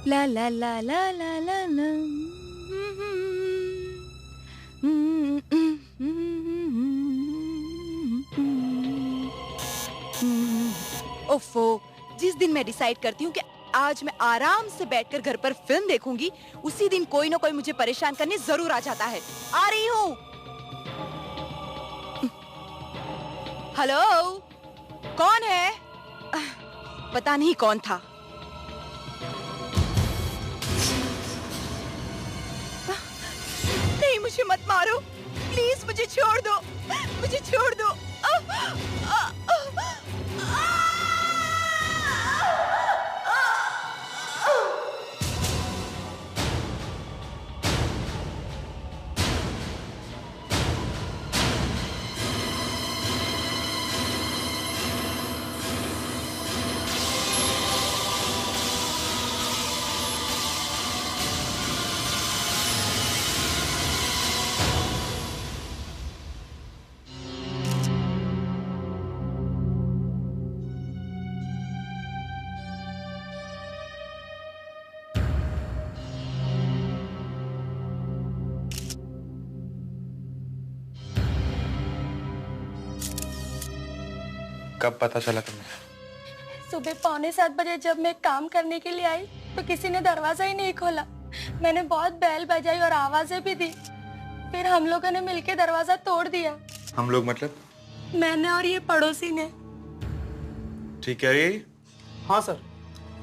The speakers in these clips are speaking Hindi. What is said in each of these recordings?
ला ला ला ला ला ला ला। ओफो, जिस दिन मैं डिसाइड करती हूँ कि आज मैं आराम से बैठकर घर पर फिल्म देखूंगी, उसी दिन कोई ना कोई मुझे परेशान करने जरूर आ जाता है। आ रही हूँ। हेलो, कौन है? पता नहीं कौन था। नहीं, मुझे मत मारो, प्लीज मुझे छोड़ दो, मुझे छोड़ दो। कब पता चला तुम्हें? सुबह 6:45 जब मैं काम करने के लिए आई तो किसी ने दरवाजा ही नहीं खोला। मैंने बहुत बेल बजाई और आवाजें भी दी। फिर हम लोगों ने मिलकर दरवाजा तोड़ दिया। हम लोग मतलब? मैंने और ये पड़ोसी ने। ठीक है रे? हाँ सर,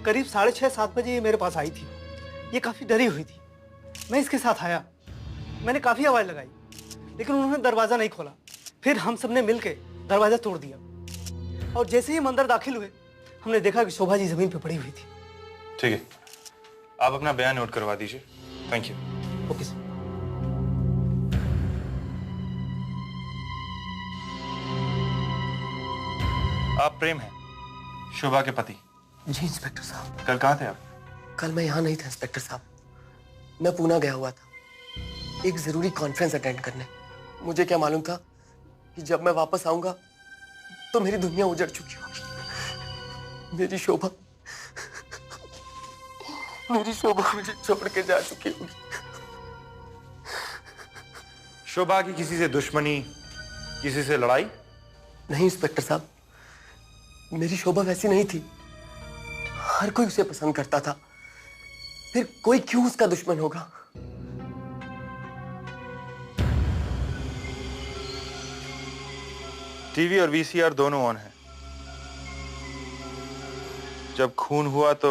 करीब 6:30-7 बजे ये मेरे पास आई थी। ये काफी डरी हुई थी। मैं इसके साथ आया, मैंने काफी आवाज लगाई लेकिन उन्होंने दरवाजा नहीं खोला। फिर हम सबने मिलकर दरवाजा तोड़ दिया और जैसे ही हम अंदर दाखिल हुए हमने देखा कि शोभा जी जमीन पे पड़ी हुई थी। ठीक है, आप अपना बयान नोट करवा दीजिए। Thank you. Okay sir. आप प्रेम हैं, शोभा के पति? जी इंस्पेक्टर साहब। कल कहाँ थे आप? कल मैं यहाँ नहीं था इंस्पेक्टर साहब, मैं पूना गया हुआ था एक जरूरी कॉन्फ्रेंस अटेंड करने। मुझे क्या मालूम था कि जब मैं वापस आऊंगा तो मेरी दुनिया उजड़ चुकी होगी। मेरी शोभा मुझे छोड़ के जा चुकी होगी। शोभा की किसी से दुश्मनी, किसी से लड़ाई? नहीं इंस्पेक्टर साहब, मेरी शोभा वैसी नहीं थी। हर कोई उसे पसंद करता था, फिर कोई क्यों उसका दुश्मन होगा? टीवी और वीसीआर दोनों ऑन है। जब खून हुआ तो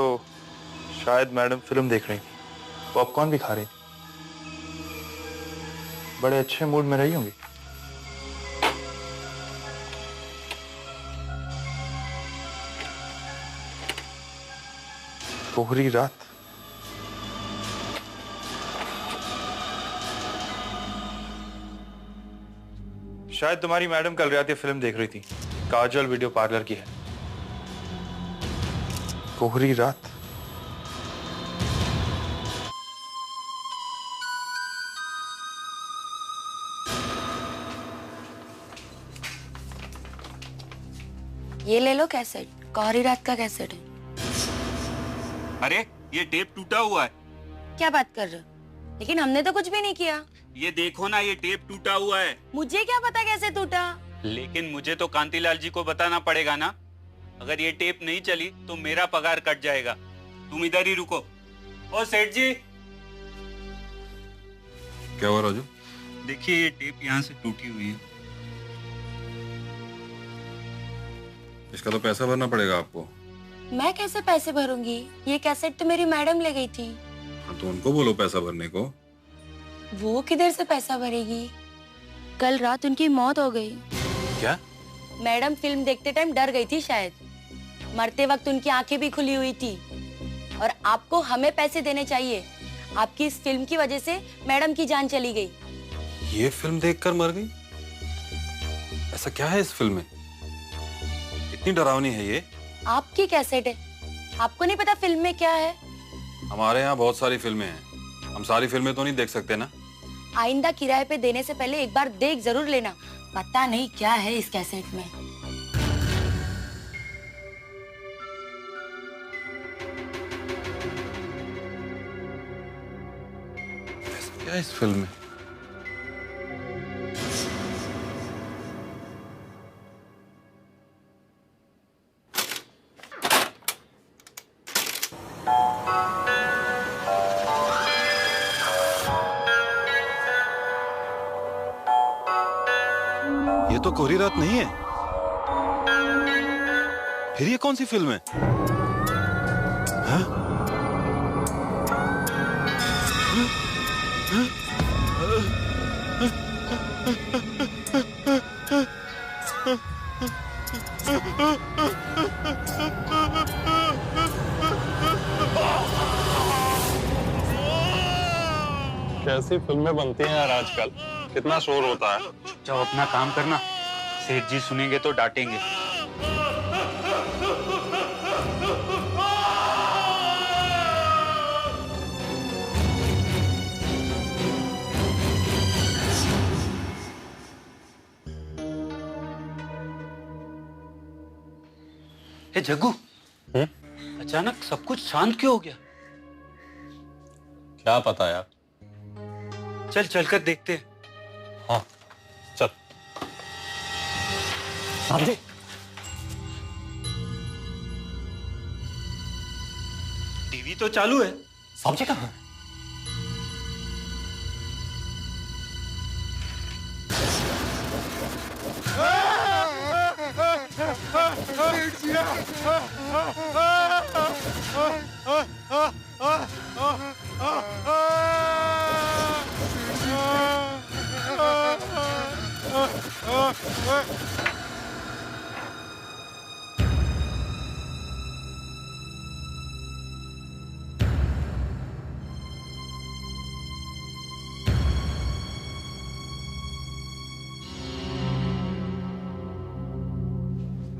शायद मैडम फिल्म देख रही थी, पॉपकॉर्न भी खा रही थी। बड़े अच्छे मूड में रही होंगी। कोहरी रात। शायद तुम्हारी मैडम कल रात ये फिल्म देख रही थी। काजल वीडियो पार्लर की है। कोहरी रात। ये ले लो कैसेट, कोहरी रात का कैसेट है। अरे ये टेप टूटा हुआ है। क्या बात कर रहे हो? लेकिन हमने तो कुछ भी नहीं किया। ये देखो ना, ये टेप टूटा हुआ है। मुझे क्या पता कैसे टूटा? लेकिन मुझे तो कांतीलाल जी को बताना पड़ेगा ना। अगर ये टेप नहीं चली तो मेरा पगार कट जाएगा। तुम इधर ही रुको। ओ सेठ जी। क्या हुआ राजू? देखिए ये टेप यहाँ से टूटी हुई है। इसका तो पैसा भरना पड़ेगा आपको। मैं कैसे पैसे भरूंगी? ये कैसेट तो मेरी मैडम ले गई थी। हाँ तो उनको बोलो पैसा भरने को। वो किधर से पैसा भरेगी? कल रात उनकी मौत हो गई। क्या? मैडम फिल्म देखते टाइम डर गई थी शायद। मरते वक्त उनकी आंखें भी खुली हुई थी। और आपको हमें पैसे देने चाहिए। आपकी इस फिल्म की वजह से मैडम की जान चली गई। ये फिल्म देखकर मर गई? ऐसा क्या है इस फिल्म में? इतनी डरावनी है ये? आपकी कैसेट है, आपको नहीं पता फिल्म में क्या है? हमारे यहाँ बहुत सारी फिल्में हैं, हम सारी फिल्में तो नहीं देख सकते ना। आइंदा किराए पे देने से पहले एक बार देख जरूर लेना। पता नहीं क्या है इस कैसेट में। क्या है इस फिल्म में? ये तो कोहरी रात नहीं है। फिर ये कौन सी फिल्म है? हाँ? कैसी फिल्में बनती हैं यार आजकल, कितना शोर होता है। जाओ अपना काम करना, सेठ जी सुनेंगे तो डांटेंगे। हे जग्गू, अचानक सब कुछ शांत क्यों हो गया? क्या पता यार। चल चलकर देखते हैं। हाँ चल। साहब जी, टीवी तो चालू है। साहब जी कहाँ हैं?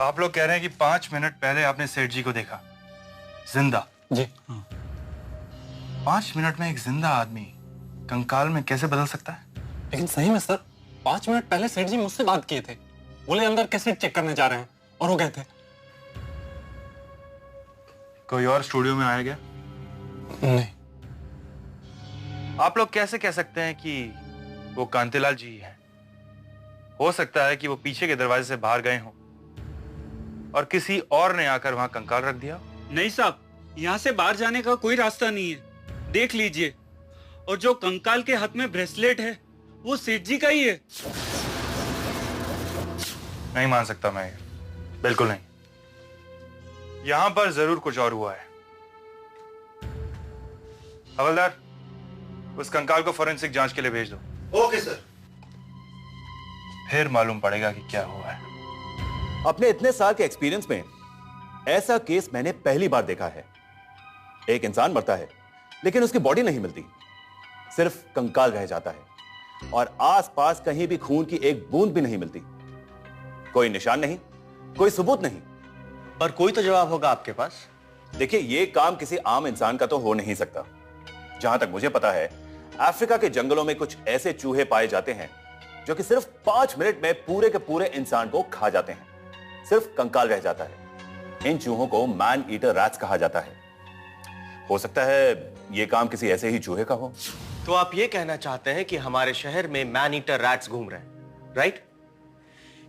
आप लोग कह रहे हैं कि 5 मिनट पहले आपने सेठ जी को देखा जिंदा। जी 5 मिनट में एक जिंदा आदमी कंकाल में कैसे बदल सकता है? लेकिन सही में सर, 5 मिनट पहले सेठ जी मुझसे बात किए थे। बोले अंदर कैसेट चेक करने जा रहे हैं, और वो गए थे। कोई और स्टूडियो में आया गया? नहीं। आप लोग कैसे कह सकते हैं कि वो कांतिलाल जी हैं? हो सकता है कि वो पीछे के दरवाजे से बाहर गए हों और किसी और ने आकर वहां कंकाल रख दिया। नहीं साहब, यहाँ से बाहर जाने का कोई रास्ता नहीं है, देख लीजिए। और जो कंकाल के हाथ में ब्रेसलेट है वो सेठ जी का ही है। नहीं मान सकता मैं, बिल्कुल नहीं। यहां पर जरूर कुछ और हुआ है। हवलदार, उस कंकाल को फोरेंसिक जांच के लिए भेज दो। Okay sir. फिर मालूम पड़ेगा कि क्या हुआ है। अपने इतने साल के एक्सपीरियंस में ऐसा केस मैंने पहली बार देखा है। एक इंसान मरता है लेकिन उसकी बॉडी नहीं मिलती, सिर्फ कंकाल रह जाता है और आसपास कहीं भी खून की एक बूंद भी नहीं मिलती। कोई निशान नहीं, कोई सबूत नहीं। पर कोई तो जवाब होगा आपके पास। देखिए, यह काम किसी आम इंसान का तो हो नहीं सकता। जहां तक मुझे पता है, अफ्रीका के जंगलों में कुछ ऐसे चूहे पाए जाते हैं जो कि सिर्फ 5 मिनट में पूरे के पूरे इंसान को खा जाते हैं। सिर्फ कंकाल रह जाता है। इन चूहों को मैन ईटर रैट्स कहा जाता है। हो सकता है यह काम किसी ऐसे ही चूहे का हो। तो आप ये कहना चाहते हैं कि हमारे शहर में मैन ईटर रैट्स घूम रहे हैं, राइट?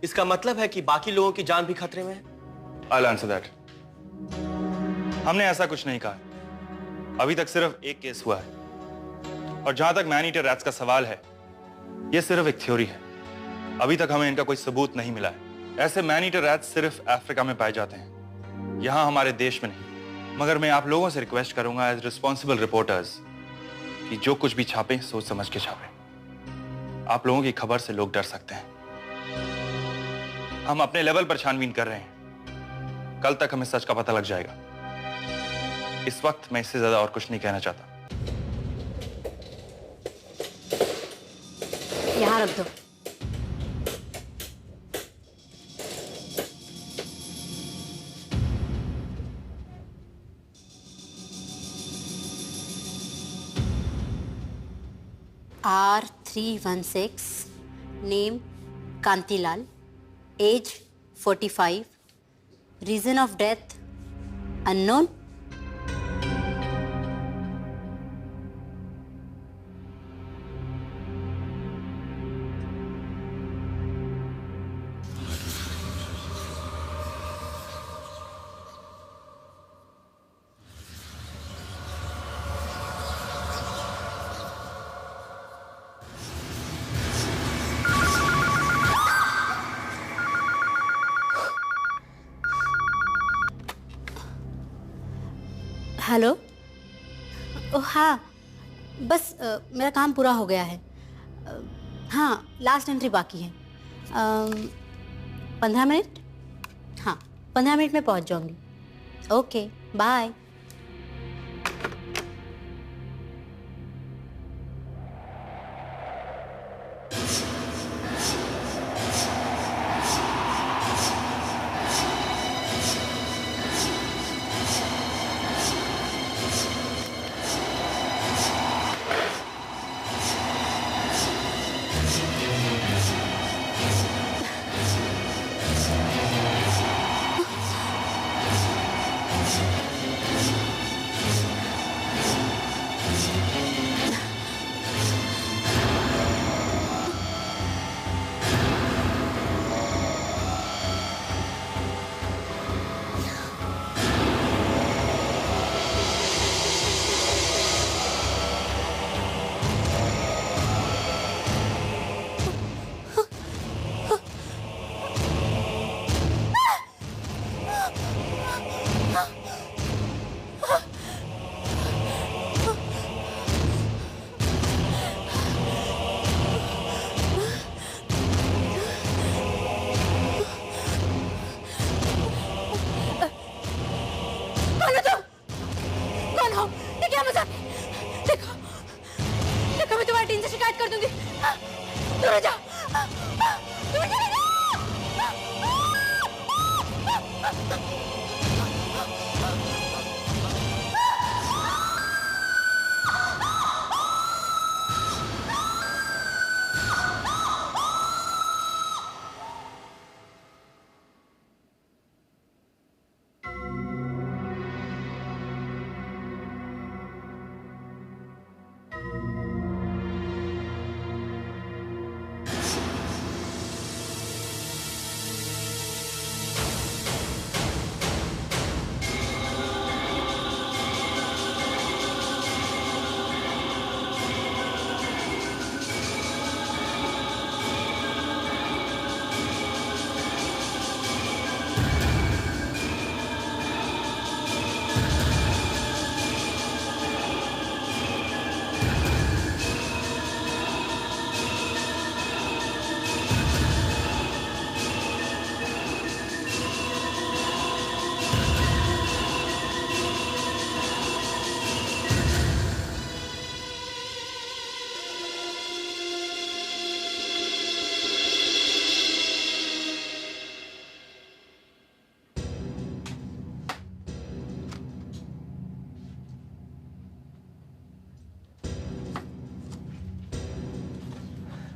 इसका मतलब है कि बाकी लोगों की जान भी खतरे में है। I'll answer that. हमने ऐसा कुछ नहीं कहा। अभी तक सिर्फ एक केस हुआ है और जहां तक मैन ईटर रैट्स का सवाल है, यह सिर्फ एक थ्योरी है। अभी तक हमें इनका कोई सबूत नहीं मिला है। ऐसे मैन ईटर रैट्स सिर्फ अफ्रीका में पाए जाते हैं, यहां हमारे देश में नहीं। मगर मैं आप लोगों से रिक्वेस्ट करूंगा एज रिस्पॉन्सिबल रिपोर्टर्स कि जो कुछ भी छापें सोच समझ के छापें। आप लोगों की खबर से लोग डर सकते हैं। हम अपने लेवल पर छानबीन कर रहे हैं, कल तक हमें सच का पता लग जाएगा। इस वक्त मैं इससे ज्यादा और कुछ नहीं कहना चाहता। यहाँ रख दो। R316, name Kantilal, age 45, reason of death unknown. Hello. हाँ, बस मेरा काम पूरा हो गया है। हाँ, लास्ट एंट्री बाकी है। 15 मिनट? हाँ, 15 मिनट में पहुंच जाऊंगी। Okay, bye.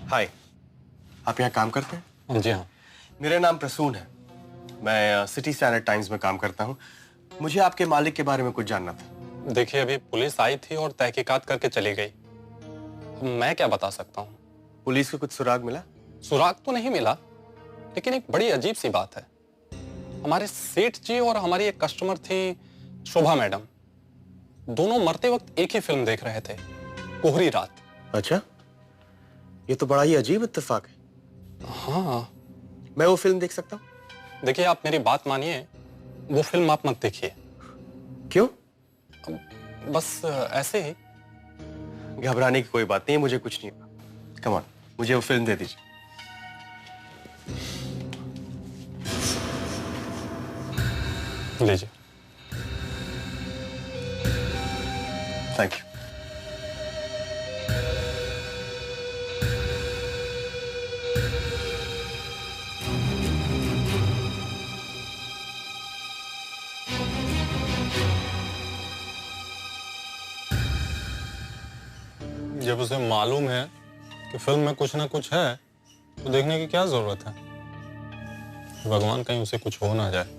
हाय, आप यहाँ काम करते हैं? जी हाँ। मेरा नाम प्रसून है। मैं सिटी स्टैंडर्ड टाइम्स में काम करता हूँ। मुझे आपके मालिक के बारे में कुछ जानना था। देखिए, अभी पुलिस आई थी और तहकीकात करके चली गई। मैं क्या बता सकता हूँ? पुलिस को कुछ सुराग मिला? सुराग तो नहीं मिला, लेकिन एक बड़ी अजीब सी बात है। हमारे सेठ जी और हमारी एक कस्टमर थी शोभा मैडम, दोनों मरते वक्त एक ही फिल्म देख रहे थे, कोहरी रात। अच्छा, ये तो बड़ा ही अजीब इत्तेफाक है। हाँ, मैं वो फिल्म देख सकता हूँ? देखिए, आप मेरी बात मानिए, वो फिल्म आप मत देखिए। क्यों? बस ऐसे ही। घबराने की कोई बात नहीं है, मुझे कुछ नहीं होगा। कम ऑन, मुझे वो फिल्म दे दीजिए। लीजिए। Thank you. जब उसे मालूम है कि फिल्म में कुछ ना कुछ है, तो देखने की क्या जरूरत है? भगवान कहीं उसे कुछ हो ना जाए।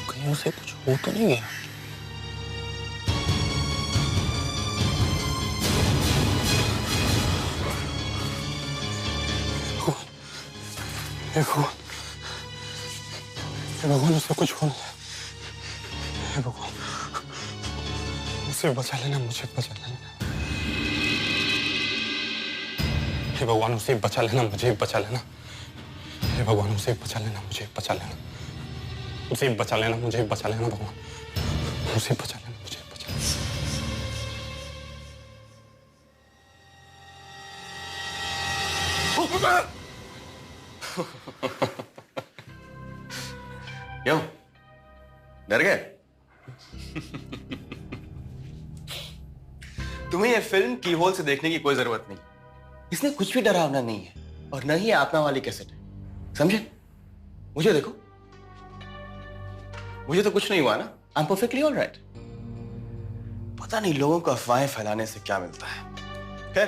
कहीं उसे कुछ हो तो नहीं गया? हे भगवान, हे भगवान, उससे कुछ हो नहीं। हे भगवान, उसे बचा लेना, मुझे बचा लेना। हे भगवान, उसे बचा लेना, मुझे बचा लेना। हे भगवान, उसे बचा लेना, मुझे बचा लेना। उसे बचा लेना, मुझे बचा लेना भगवान। उसे बचा लेना, मुझे बचा लेना। क्यों डर गए? तुम्हें यह फिल्म की होल से देखने की कोई जरूरत नहीं। इसमें कुछ भी डरावना नहीं है और न ही आत्मा वाली कैसेट है, समझे? मुझे देखो, मुझे तो कुछ नहीं हुआ ना। I am perfectly all right. पता नहीं लोगों को अफवाहें फैलाने से क्या मिलता है। खैर,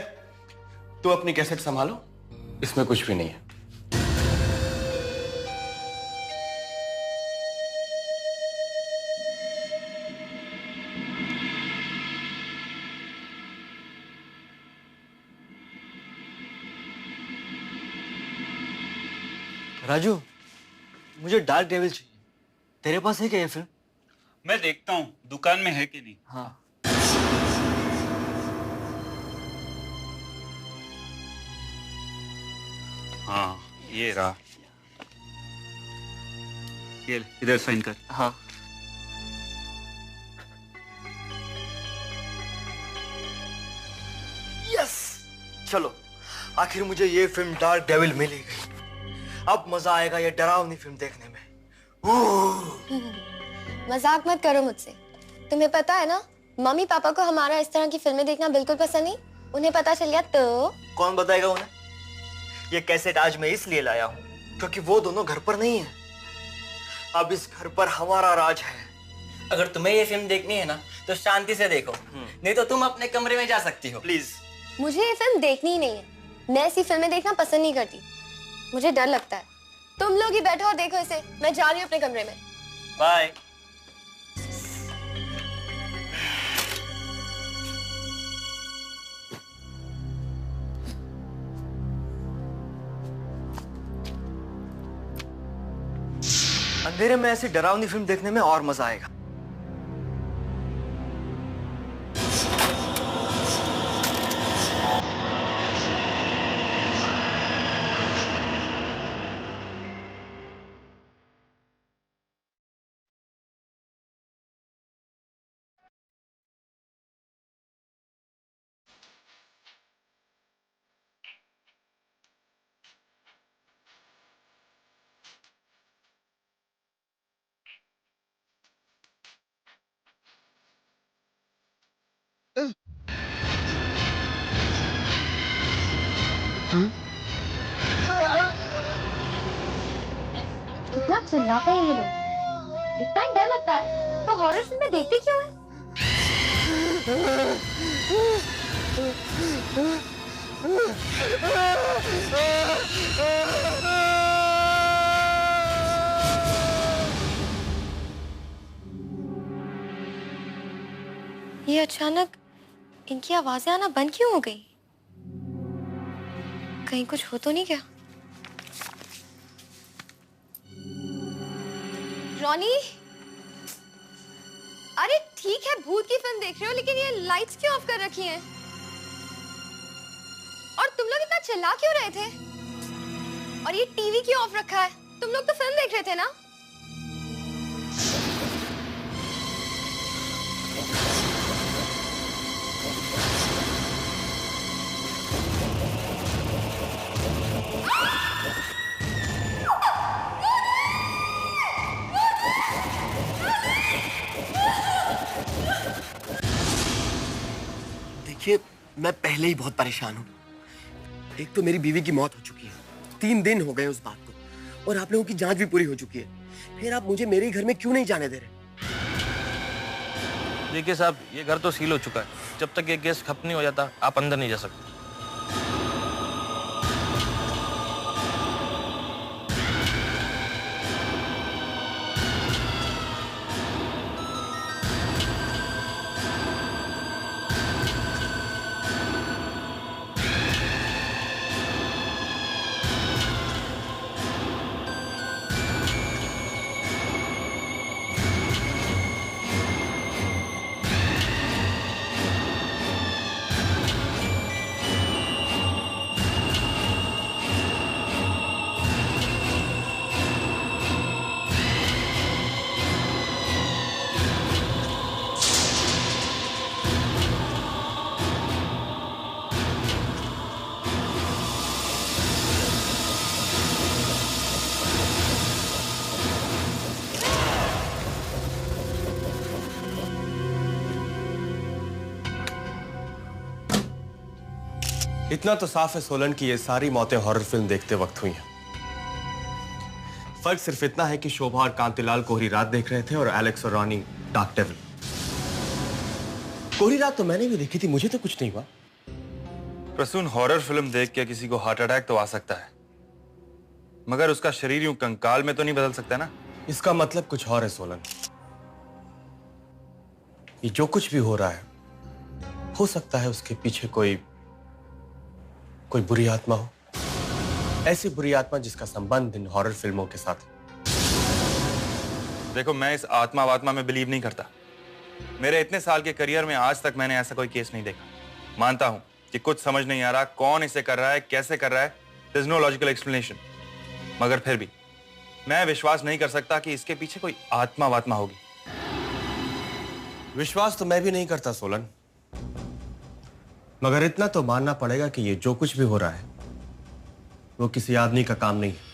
तू अपनी कैसेट संभालो, इसमें कुछ भी नहीं है। राजू, मुझे डार्क डेविल चाहिए। तेरे पास है क्या ये फिल्म? मैं देखता हूँ दुकान में है कि नहीं। हाँ। हाँ, ये रहा। ये ले, इधर साइन कर। हाँ। यस, चलो, आखिर मुझे ये फिल्म डार्क डेविल मिल ही गई। अब मजा आएगा ये डरावनी फिल्म देखने में। मजाक मत करो मुझसे। तुम्हें पता है ना, मम्मी पापा को हमारा इस तरह की फिल्में देखना बिल्कुल पसंद नहीं। उन्हें पता चल गया तो कौन बताएगा उन्हें? ये कैसेट आज मैं इसलिए लाया हूँ क्योंकि वो दोनों घर पर नहीं है। अब इस घर पर हमारा राज है। अगर तुम्हें ये फिल्म देखनी है ना तो शांति से देखो, नहीं तो तुम अपने कमरे में जा सकती हो। प्लीज। मुझे ये फिल्म देखनी ही नहीं है। मैं ऐसी फिल्में देखना पसंद नहीं करती, मुझे डर लगता है। तुम लोग ही बैठो और देखो इसे, मैं जा रही हूँ अपने कमरे में। बाय। अंधेरे में ऐसी डरावनी फिल्म देखने में और मजा आएगा। कितना चिल्लाते हैं ये लोग, इतना डर लगता है तो हॉरर फिल्में देखते क्यों हैं? ये अचानक इनकी आवाजें आना बंद क्यों हो गई? कहीं कुछ हो तो नहीं गया? रॉनी, अरे ठीक है भूत की फिल्म देख रहे हो, लेकिन ये लाइट्स क्यों ऑफ कर रखी हैं? और तुम लोग इतना चिल्ला क्यों रहे थे? और ये टीवी क्यों ऑफ रखा है? तुम लोग तो फिल्म देख रहे थे ना? देखिए, मैं पहले ही बहुत परेशान हूँ। एक तो मेरी बीवी की मौत हो चुकी है, 3 दिन हो गए उस बात को, और आप लोगों की जांच भी पूरी हो चुकी है। फिर आप मुझे मेरे घर में क्यों नहीं जाने दे रहे? देखिए साहब, ये घर तो सील हो चुका है। जब तक ये गैस खत्म नहीं हो जाता, आप अंदर नहीं जा सकते। इतना तो साफ है सोलन की ये सारी मौतें हॉरर फिल्म देखते वक्त हुई हैं। फर्क सिर्फ इतना है कि शोभा और कांतिलाल कोहरी रात देख रहे थे और एलेक्स और रॉनी डार्क डेविल। कोहरी रात तो मैंने भी देखी थी, मुझे तो कुछ नहीं हुआ। प्रसून, हॉरर फिल्म देख के किसी को हार्ट अटैक तो आ सकता है, मगर उसका शरीर यूं कंकाल में तो नहीं बदल सकता ना। इसका मतलब कुछ और है सोलन। ये जो कुछ भी हो रहा है, हो सकता है उसके पीछे कोई बुरी आत्मा हो। ऐसी बुरी आत्मा जिसका संबंध इन हॉरर फिल्मों के साथ। देखो, मैं इस आत्मा वात्मा में बिलीव नहीं करता। मेरे इतने साल के करियर में आज तक मैंने ऐसा कोई केस नहीं देखा। मानता हूं कि कुछ समझ नहीं आ रहा, कौन इसे कर रहा है, कैसे कर रहा है, there is no logical explanation. मगर फिर भी मैं विश्वास नहीं कर सकता कि इसके पीछे कोई आत्मा वात्मा होगी। विश्वास तो मैं भी नहीं करता सोलन, मगर इतना तो मानना पड़ेगा कि ये जो कुछ भी हो रहा है वो किसी आदमी का काम नहीं है।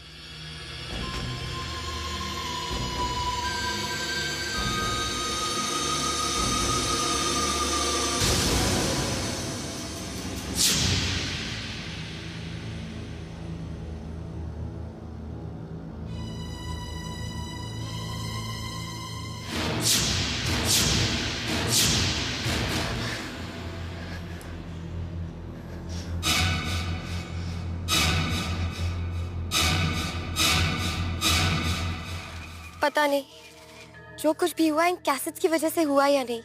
पता नहीं जो कुछ भी हुआ इन कैसेट्स की वजह से हुआ या नहीं,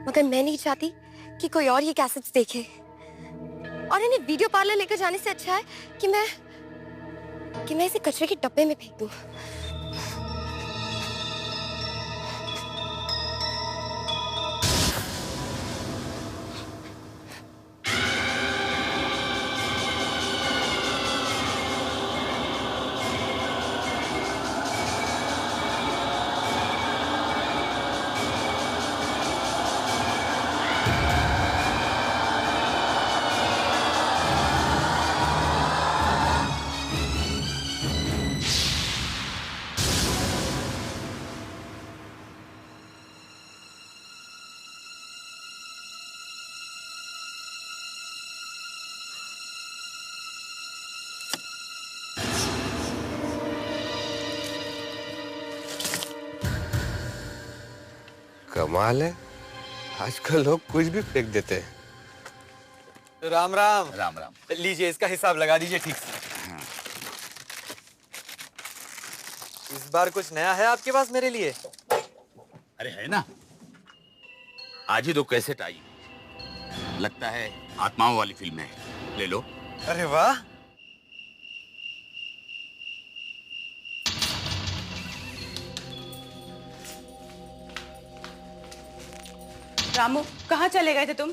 मगर मैं नहीं चाहती कि कोई और ये कैसेट्स देखे। और इन्हें वीडियो पार्लर लेकर जाने से अच्छा है कि मैं इसे कचरे के डब्बे में फेंक दूं। कमाल है, आजकल लोग कुछ भी फेंक देते हैं। राम राम। राम राम। लीजिए, इसका हिसाब लगा दीजिए ठीक से। इस बार कुछ नया है आपके पास मेरे लिए? अरे है ना, आज ही 2 कैसेट आई, लगता है आत्माओं वाली फिल्म है, ले लो। अरे वाह। रामू, कहाँ चले गए थे तुम?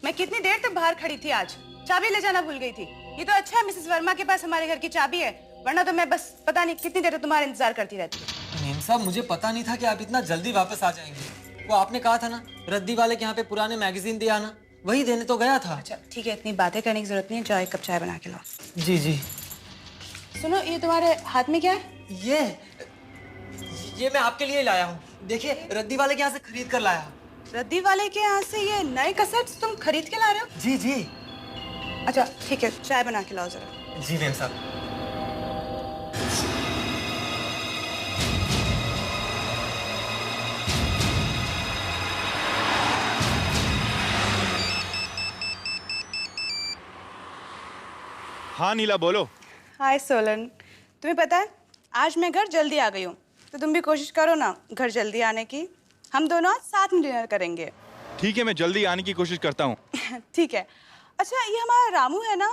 मैं कितनी देर तक बाहर खड़ी थी आज, चाबी ले जाना भूल गई थी। ये तो अच्छा है मिसेस वर्मा के पास हमारे घर की चाबी है, वरना तो मैं बस पता नहीं कितनी देर तुम्हारा इंतजार करती रहती। नीम साहब, मुझे पता नहीं था कि आप इतना जल्दी वापस आ जाएंगे। वो आपने कहा था ना रद्दी वाले के यहाँ पे पुराने मैगजीन दिया आना, वही देने तो गया था। अच्छा ठीक है, इतनी बातें करने की जरूरत नहीं है, जाओ एक कप चाय बना के लाओ। जी जी। सुनो, ये तुम्हारे हाथ में क्या है? ये मैं आपके लिए लाया हूँ, देखिए रद्दी वाले के यहाँ से खरीद कर लाया। रद्दी वाले के यहाँ से ये नए कैसेट्स तुम खरीद के ला रहे हो? जी जी। अच्छा ठीक है, चाय बना के लाओ जरा। जी मैम साहब। हाँ नीला, बोलो। हाय सोलन, तुम्हें पता है आज मैं घर जल्दी आ गई हूँ, तो तुम भी कोशिश करो ना घर जल्दी आने की। हम दोनों आज साथ में डिनर करेंगे। ठीक है, मैं जल्दी आने की कोशिश करता हूँ। ठीक है। अच्छा, ये हमारा रामू है ना,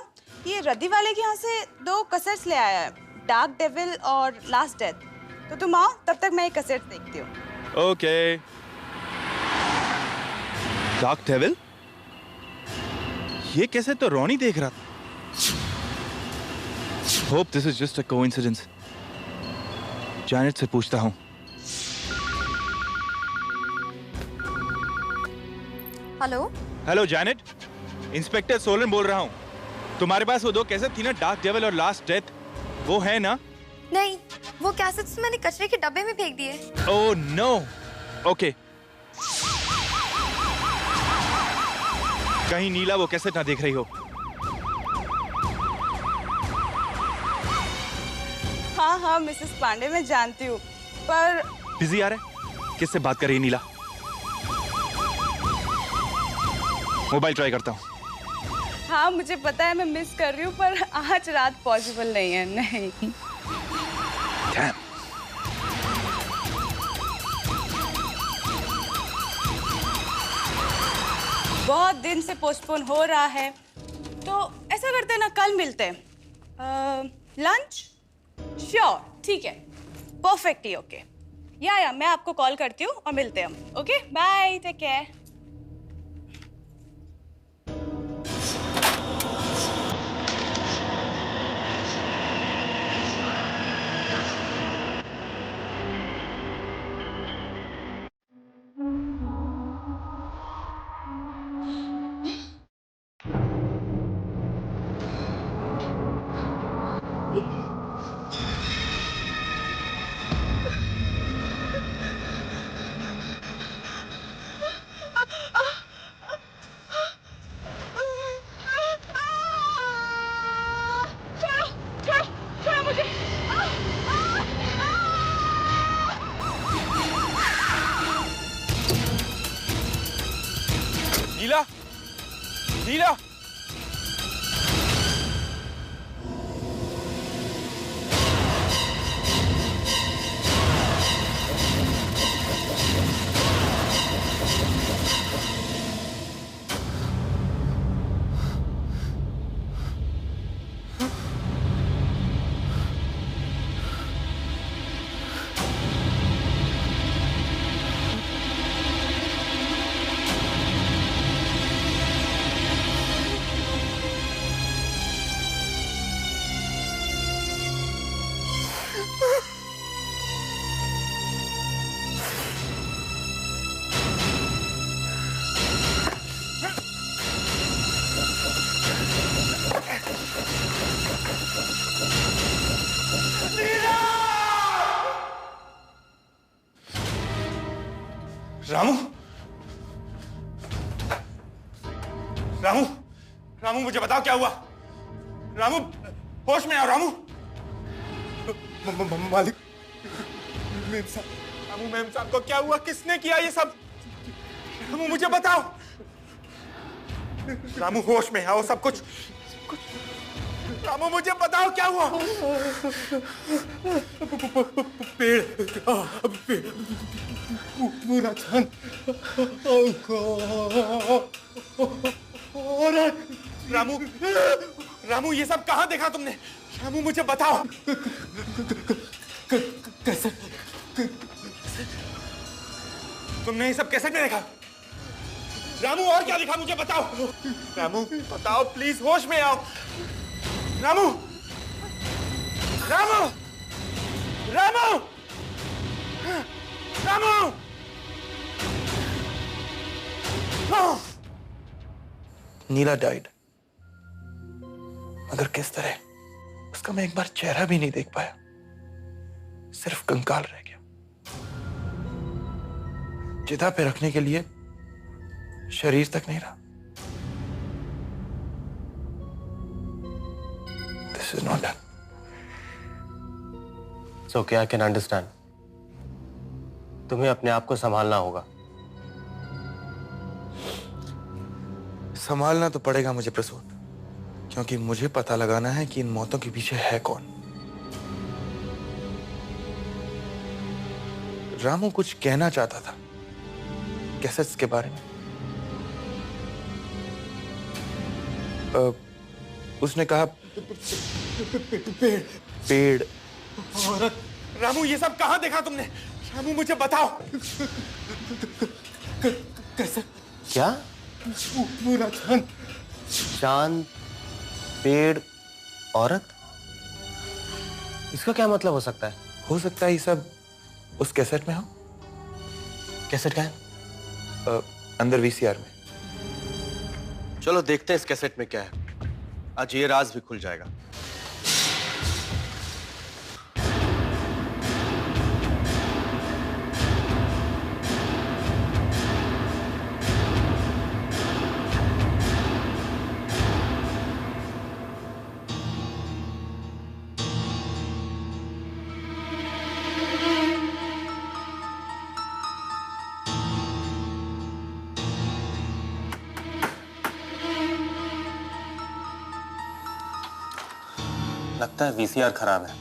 ये रद्दी वाले के यहाँ से 2 कैसेट्स ले आया है, डार्क डेविल और लास्ट डेथ। तो तुम आओ, तब तक मैं ये कैसेट्स देखती हूँ। ओके। Dark devil? ये कैसे तो रॉनी देख रहा था। Hope this is just a coincidence. Janet से पूछता हूँ। Hello. Hello Janet, inspector Solan बोल रहा हूँ। तुम्हारे पास वो 2 कैसेट थी ना, डार्क डेविल और लास्ट डेथ, वो है ना? नहीं, वो कैसेट्स मैंने कचरे के डब्बे में फेंक दिए। Oh no. ओके। कहीं नीला वो कैसेट ना देख रही हो। हाँ हाँ मिसेस पांडे मैं जानती हूँ, पर बिजी आ रहा है? किससे बात कर रही है नीला? मोबाइल ट्राई करता हूँ। हाँ मुझे पता है मैं मिस कर रही हूँ, पर आज रात पॉसिबल नहीं है। नहीं। Damn. बहुत दिन से पोस्टपोन हो रहा है, तो ऐसा करते हैं ना, कल मिलते हैं। लंच? श्योर, ठीक है, परफेक्टली ओके। या मैं आपको कॉल करती हूँ और मिलते हैं हम। Okay bye, take care. Neela, Neela, Ramu, Ramu, Ramu मुझे बताओ क्या हुआ? रामू होश में आओ। रामू, मालिक, मेम साहब, रामू मेम साहब को क्या हुआ? किसने किया ये सब? रामू मुझे बताओ। रामू होश में आओ, सब कुछ। रामू मुझे बताओ क्या हुआ? पेड़ पूरा छन। रामू, रामू ये सब कहाँ देखा तुमने? रामू मुझे बताओ। कैसे तुमने ये सब कैसे में देखा? रामू और क्या दिखा मुझे बताओ। रामू बताओ प्लीज, होश में आओ। रामू, रामू, रामू, रामू, नीला डाइड, मगर किस तरह? उसका मैं एक बार चेहरा भी नहीं देख पाया, सिर्फ कंकाल रह गया। चिता पे रखने के लिए शरीर तक नहीं रहा। This is not done. It's okay, I can understand. तुम्हें अपने आप को संभालना होगा। संभालना तो पड़ेगा मुझे प्रसून, क्योंकि मुझे पता लगाना है कि इन मौतों के पीछे है कौन। रामू कुछ कहना चाहता था कैसेट्स के बारे में। उसने कहा पेड़ औरत। रामू ये सब कहाँ देखा तुमने? रामू मुझे बताओ। कैसे? क्या? पूरा चांद, चांद, पेड़, औरत? इसका क्या मतलब हो सकता है? हो सकता है ये सब उस कैसेट में हो। कैसेट का है? अंदर वीसीआर में। चलो देखते हैं इस कैसेट में क्या है। आज ये राज भी खुल जाएगा। लगता है वीसीआर खराब है।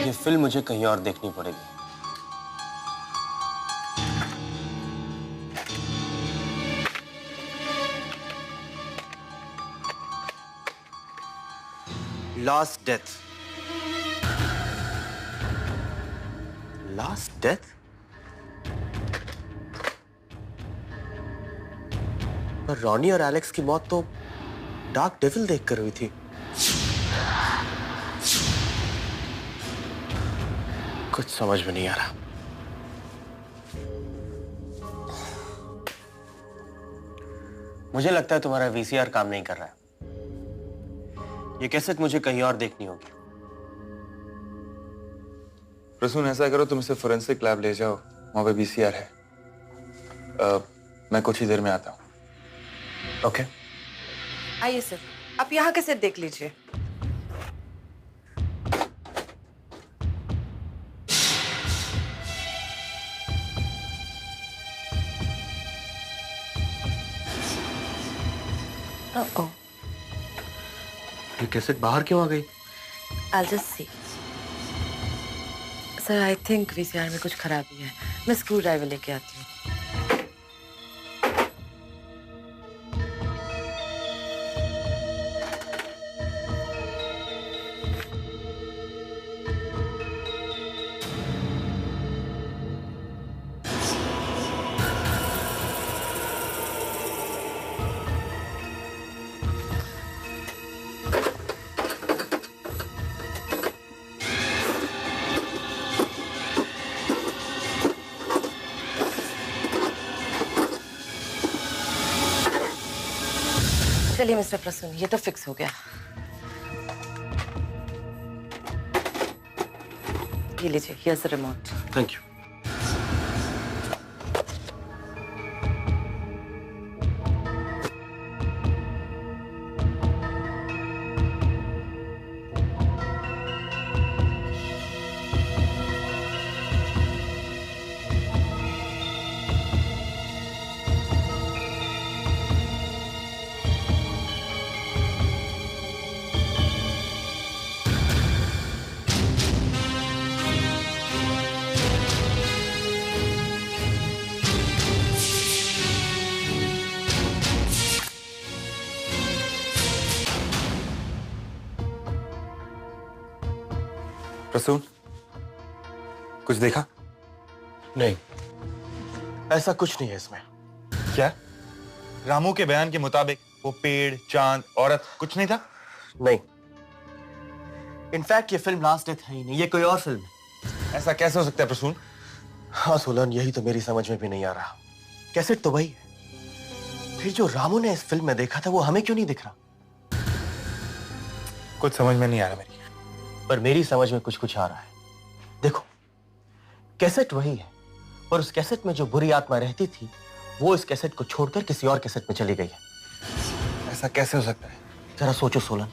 ये फिल्म मुझे कहीं और देखनी पड़ेगी। Last death. Last death? पर रॉनी और एलेक्स की मौत तो डार्क डेविल देखकर हुई थी। कुछ समझ में नहीं आ रहा। मुझे लगता है तुम्हारा वीसीआर काम नहीं कर रहा है। ये कैसेट मुझे कहीं और देखनी होगी। प्रसून, ऐसा करो, तुम इसे फोरेंसिक लैब ले जाओ, वहां पे वीसीआर है। मैं कुछ ही देर में आता हूँ। ओके। आइए सर, आप यहाँ कैसे देख लीजिए। Oh. ये कैसेट बाहर क्यों आ गई? I'll just see. Sir, I think VCR में कुछ खराबी है। मैं स्क्रू ड्राइवर लेके आती हूँ। चलिए मिस्टर प्रसून, ये तो फिक्स हो गया। ये लीजिए, here's the remote. Thank you. Prasoon, कुछ देखा? नहीं, ऐसा कुछ नहीं है इसमें। क्या? रामू के बयान के मुताबिक वो पेड़, चांद, औरत कुछ नहीं था? नहीं। इनफैक्ट ये फिल्म लास्ट डेथ है ही नहीं, ये कोई और फिल्म है। ऐसा कैसे हो सकता है प्रसून? हाँ सोलन, यही तो मेरी समझ में भी नहीं आ रहा। कैसेट तो वही है, फिर जो रामू ने इस फिल्म में देखा था वो हमें क्यों नहीं दिख रहा? कुछ समझ में नहीं आ रहा मेरी। पर मेरी समझ में कुछ कुछ आ रहा है। देखो, कैसेट वही है, और उस कैसेट में जो बुरी आत्मा रहती थी वो इस कैसेट को छोड़कर किसी और कैसेट में चली गई है। ऐसा कैसे हो सकता है? जरा सोचो सोलन,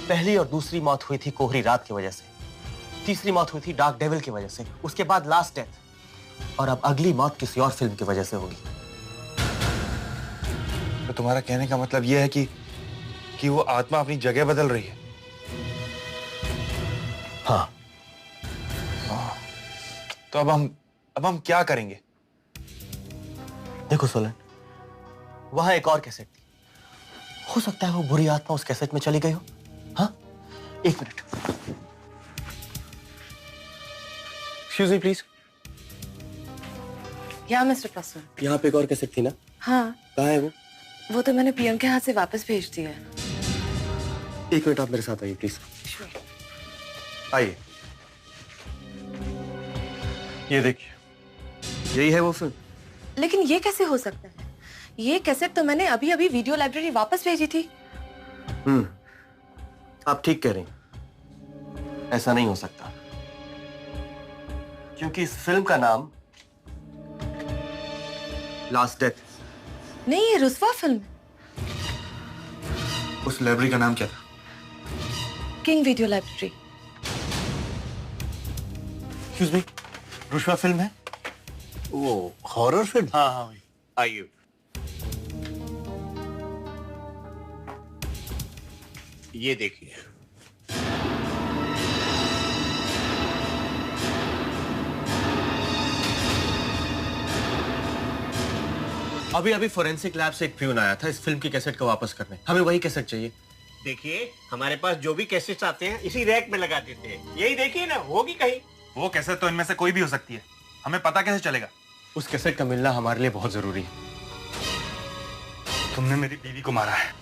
पहली और दूसरी मौत हुई थी कोहरी रात की वजह से, तीसरी मौत हुई थी डार्क डेविल की वजह से, उसके बाद लास्ट डेथ, और अब अगली मौत किसी और फिल्म की वजह से होगी। तो तुम्हारा कहने का मतलब यह है कि वो आत्मा अपनी जगह बदल रही है? हाँ। तो अब हम क्या करेंगे? देखो सोलन, वहां एक और कैसेट थी, हो सकता है वो बुरी आत्मा उस कैसेट में चली गई हो। हाँ, एक मिनट। Excuse me please. या मिस्टर प्रसून, यहाँ पे एक और कैसेट थी ना? हाँ। कहाँ है वो? वो तो मैंने पीएम के हाथ से वापस भेज दी है। एक मिनट, आप मेरे साथ आइए प्लीज। आइए, ये देखिए, यही है वो फिल्म। लेकिन ये कैसे हो सकता है? ये कैसेट तो मैंने अभी अभी वीडियो लाइब्रेरी वापस भेजी थी। आप ठीक कह रही हैं, ऐसा नहीं हो सकता, क्योंकि इस फिल्म का नाम लास्ट डेथ। नहीं, ये रुस्वा फिल्म। उस लाइब्रेरी का नाम क्या था? King Video Library. Excuse me, Ruswa film है? वो हॉरर फिल्म? हाँ हाँ, आइए। ये देखिए। अभी अभी फोरेंसिक लैब से एक प्यून आया था इस फिल्म की कैसेट को वापस करने। हमें वही कैसेट चाहिए। देखिए, हमारे पास जो भी कैसेट्स आते हैं इसी रैक में लगा देते हैं। यही देखिए ना, होगी कहीं। वो कैसेट तो इनमें से कोई भी हो सकती है, हमें पता कैसे चलेगा? उस कैसेट का मिलना हमारे लिए बहुत जरूरी है। तुमने मेरी बीवी को मारा है।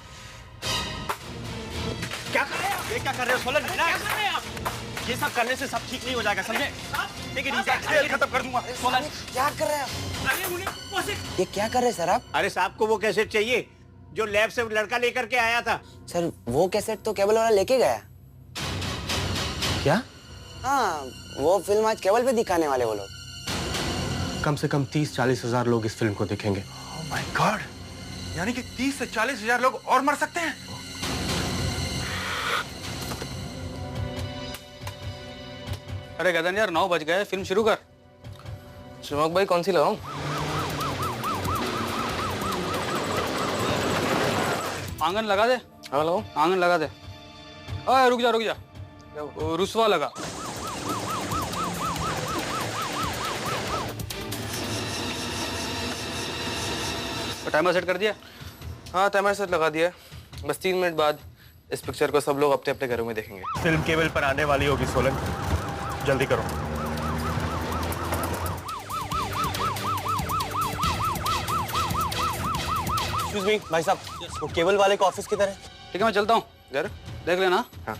क्या कर रहे हैं आप? ये क्या कर रहे हो सोलन? क्या कर रहे हैं आप? ये सब करने से सब ठीक नहीं हो जाएगा, समझे? लेकिन इसे खत्म कर दूंगा। सोलन, क्या कर रहे हैं आप? ये क्या कर रहे हैं सर आप? अरे साहब को वो कैसेट चाहिए जो लैब से लड़का लेकर के आया था। सर वो कैसेट तो केबल वाला लेके गया। क्या? हाँ, वो फिल्म आज केबल पे दिखाने वाले वो लोग। कम से कम 30-40 हजार लोग इस फिल्म को देखेंगे। Oh my God! यानी कि 30 से 40 हजार लोग और मर सकते हैं। अरे गगन यार 9 बज गए, फिल्म शुरू कर। चमक भाई कौन सी लगाऊं? आंगन लगा दे। हाँ लगाओ। आंगन लगा दे। अरे रुक जा रुसवा लगा। टाइमर सेट कर दिया? हाँ टाइमर सेट लगा दिया। बस 3 मिनट बाद इस पिक्चर को सब लोग अपने अपने घरों में देखेंगे। फिल्म केबल पर आने वाली होगी सोलन, जल्दी करो। एक्सक्यूज मी भाई साहब, वो केबल वाले का ऑफिस किधर है? ठीक है मैं चलता हूँ घर, देख लेना। हाँ।